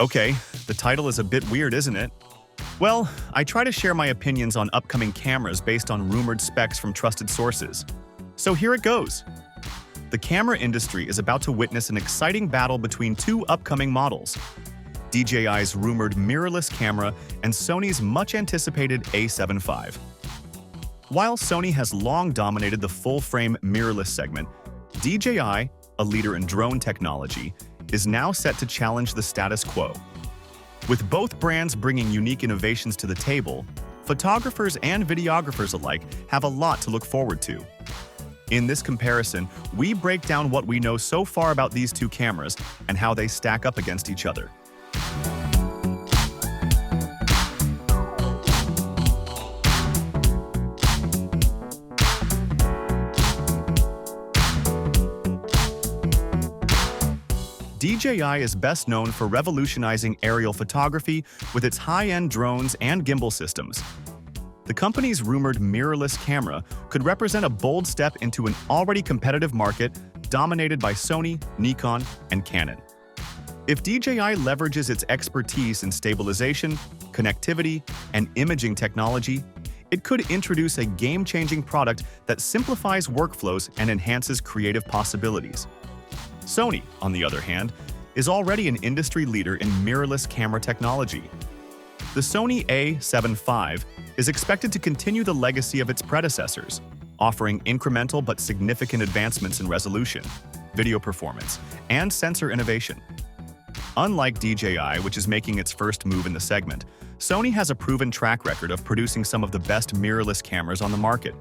Okay, the title is a bit weird, isn't it? Well, I try to share my opinions on upcoming cameras based on rumored specs from trusted sources. So here it goes. The camera industry is about to witness an exciting battle between two upcoming models: DJI's rumored mirrorless camera and Sony's much-anticipated A7V. While Sony has long dominated the full-frame mirrorless segment, DJI, a leader in drone technology, is now set to challenge the status quo. With both brands bringing unique innovations to the table, photographers and videographers alike have a lot to look forward to. In this comparison, we break down what we know so far about these two cameras and how they stack up against each other. DJI is best known for revolutionizing aerial photography with its high-end drones and gimbal systems. The company's rumored mirrorless camera could represent a bold step into an already competitive market dominated by Sony, Nikon, and Canon. If DJI leverages its expertise in stabilization, connectivity, and imaging technology, it could introduce a game-changing product that simplifies workflows and enhances creative possibilities. Sony, on the other hand, is already an industry leader in mirrorless camera technology. The Sony A7V is expected to continue the legacy of its predecessors, offering incremental but significant advancements in resolution, video performance, and sensor innovation. Unlike DJI, which is making its first move in the segment, Sony has a proven track record of producing some of the best mirrorless cameras on the market.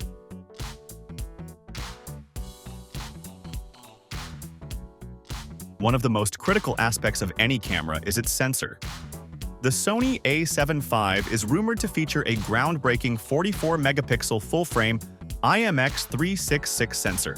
One of the most critical aspects of any camera is its sensor. The Sony A7V is rumored to feature a groundbreaking 44-megapixel full-frame IMX366 sensor.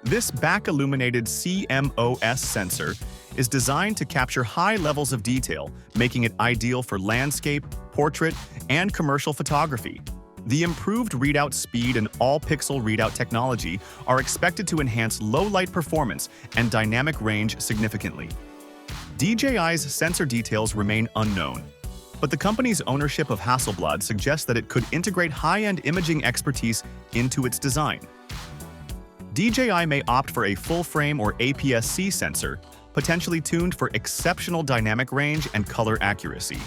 This back-illuminated CMOS sensor is designed to capture high levels of detail, making it ideal for landscape, portrait, and commercial photography. The improved readout speed and all-pixel readout technology are expected to enhance low-light performance and dynamic range significantly. DJI's sensor details remain unknown, but the company's ownership of Hasselblad suggests that it could integrate high-end imaging expertise into its design. DJI may opt for a full-frame or APS-C sensor, potentially tuned for exceptional dynamic range and color accuracy.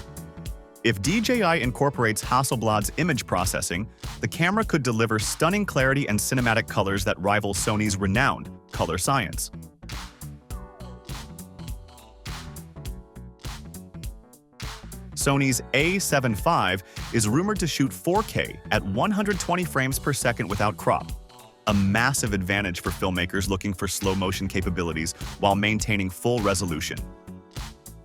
If DJI incorporates Hasselblad's image processing, the camera could deliver stunning clarity and cinematic colors that rival Sony's renowned color science. Sony's A7V is rumored to shoot 4K at 120 frames per second without crop, a massive advantage for filmmakers looking for slow-motion capabilities while maintaining full resolution.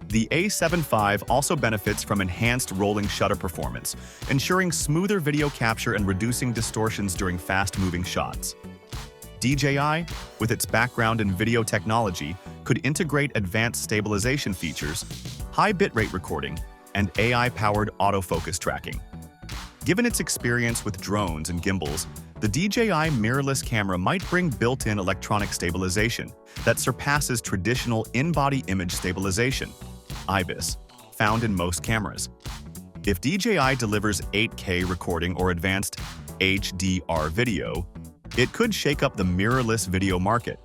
The A7V also benefits from enhanced rolling shutter performance, ensuring smoother video capture and reducing distortions during fast-moving shots. DJI, with its background in video technology, could integrate advanced stabilization features, high bitrate recording, and AI-powered autofocus tracking. Given its experience with drones and gimbals, the DJI mirrorless camera might bring built-in electronic stabilization that surpasses traditional in-body image stabilization, IBIS, found in most cameras. If DJI delivers 8K recording or advanced HDR video, it could shake up the mirrorless video market.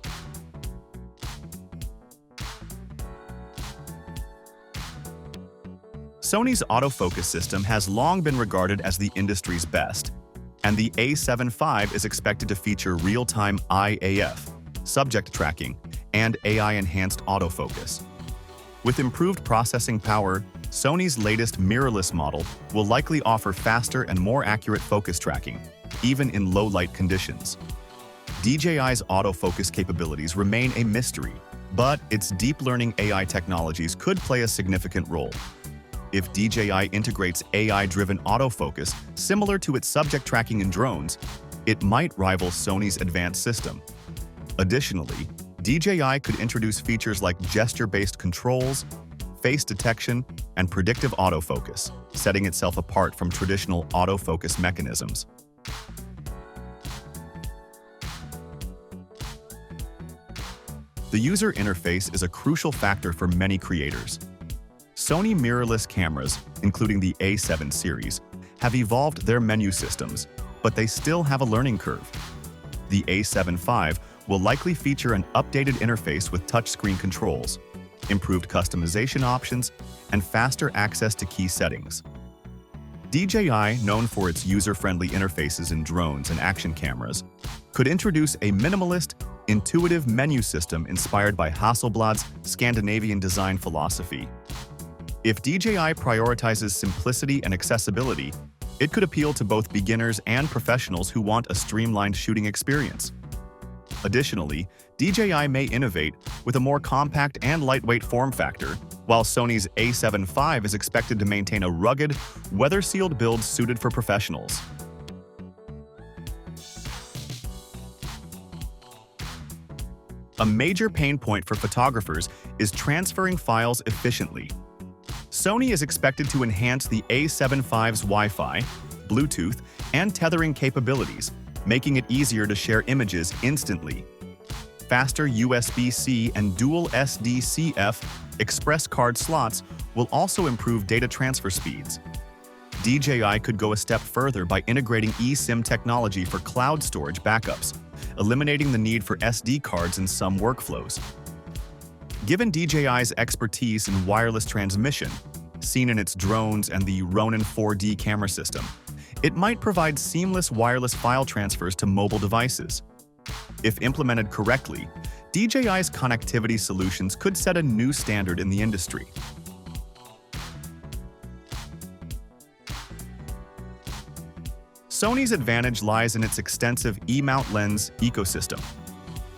Sony's autofocus system has long been regarded as the industry's best, and the A7V is expected to feature real-time IAF, subject tracking, and AI-enhanced autofocus. With improved processing power, Sony's latest mirrorless model will likely offer faster and more accurate focus tracking, even in low-light conditions. DJI's autofocus capabilities remain a mystery, but its deep learning AI technologies could play a significant role. If DJI integrates AI-driven autofocus similar to its subject tracking in drones, it might rival Sony's advanced system. Additionally, DJI could introduce features like gesture-based controls, face detection, and predictive autofocus, setting itself apart from traditional autofocus mechanisms. The user interface is a crucial factor for many creators. Sony mirrorless cameras, including the A7 series, have evolved their menu systems, but they still have a learning curve. The A7V will likely feature an updated interface with touchscreen controls, improved customization options, and faster access to key settings. DJI, known for its user-friendly interfaces in drones and action cameras, could introduce a minimalist, intuitive menu system inspired by Hasselblad's Scandinavian design philosophy. If DJI prioritizes simplicity and accessibility, it could appeal to both beginners and professionals who want a streamlined shooting experience. Additionally, DJI may innovate with a more compact and lightweight form factor, while Sony's A7V is expected to maintain a rugged, weather-sealed build suited for professionals. A major pain point for photographers is transferring files efficiently. Sony is expected to enhance the A7V's Wi-Fi, Bluetooth, and tethering capabilities, making it easier to share images instantly. Faster USB-C and dual SD-CF express card slots will also improve data transfer speeds. DJI could go a step further by integrating eSIM technology for cloud storage backups, eliminating the need for SD cards in some workflows. Given DJI's expertise in wireless transmission, seen in its drones and the Ronin 4D camera system, it might provide seamless wireless file transfers to mobile devices. If implemented correctly, DJI's connectivity solutions could set a new standard in the industry. Sony's advantage lies in its extensive E-mount lens ecosystem.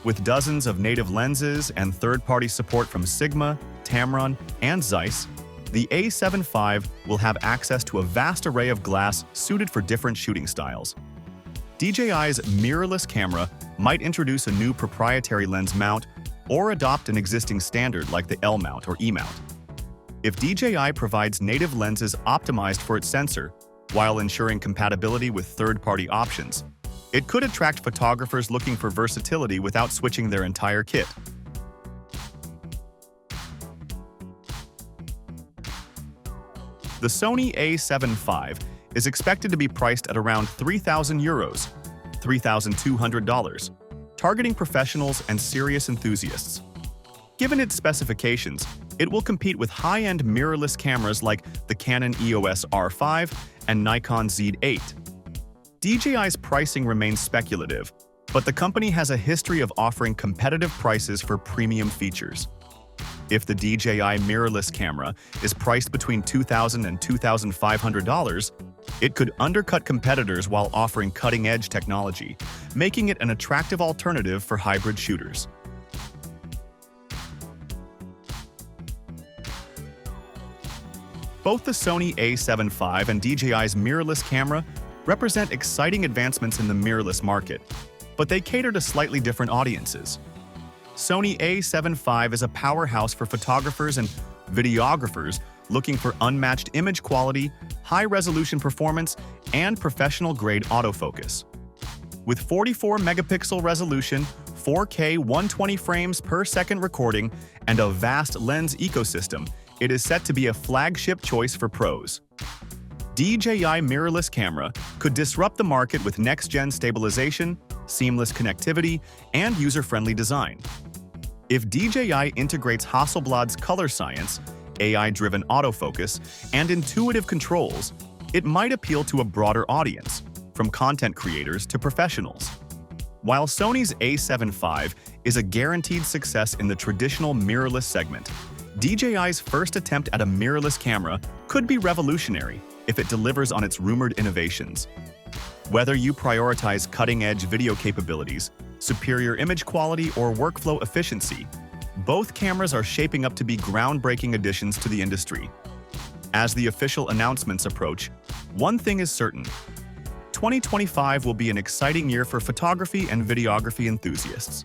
With dozens of native lenses and third-party support from Sigma, Tamron, and Zeiss, the A7V will have access to a vast array of glass suited for different shooting styles. DJI's mirrorless camera might introduce a new proprietary lens mount or adopt an existing standard like the L-mount or E-mount. If DJI provides native lenses optimized for its sensor, while ensuring compatibility with third-party options, it could attract photographers looking for versatility without switching their entire kit. The Sony A7V is expected to be priced at around €3,000, $3,200, targeting professionals and serious enthusiasts. Given its specifications, it will compete with high-end mirrorless cameras like the Canon EOS R5 and Nikon Z8. DJI's pricing remains speculative, but the company has a history of offering competitive prices for premium features. If the DJI mirrorless camera is priced between $2,000 and $2,500, it could undercut competitors while offering cutting-edge technology, making it an attractive alternative for hybrid shooters. Both the Sony A7V and DJI's mirrorless camera represent exciting advancements in the mirrorless market, but they cater to slightly different audiences. Sony A7V is a powerhouse for photographers and videographers looking for unmatched image quality, high-resolution performance, and professional-grade autofocus. With 44-megapixel resolution, 4K 120 frames per second recording, and a vast lens ecosystem, it is set to be a flagship choice for pros. DJI mirrorless camera could disrupt the market with next-gen stabilization, seamless connectivity, and user-friendly design. If DJI integrates Hasselblad's color science, AI-driven autofocus, and intuitive controls, it might appeal to a broader audience, from content creators to professionals. While Sony's A7V is a guaranteed success in the traditional mirrorless segment, DJI's first attempt at a mirrorless camera could be revolutionary if it delivers on its rumored innovations. Whether you prioritize cutting-edge video capabilities, superior image quality, or workflow efficiency, both cameras are shaping up to be groundbreaking additions to the industry. As the official announcements approach, one thing is certain: 2025 will be an exciting year for photography and videography enthusiasts.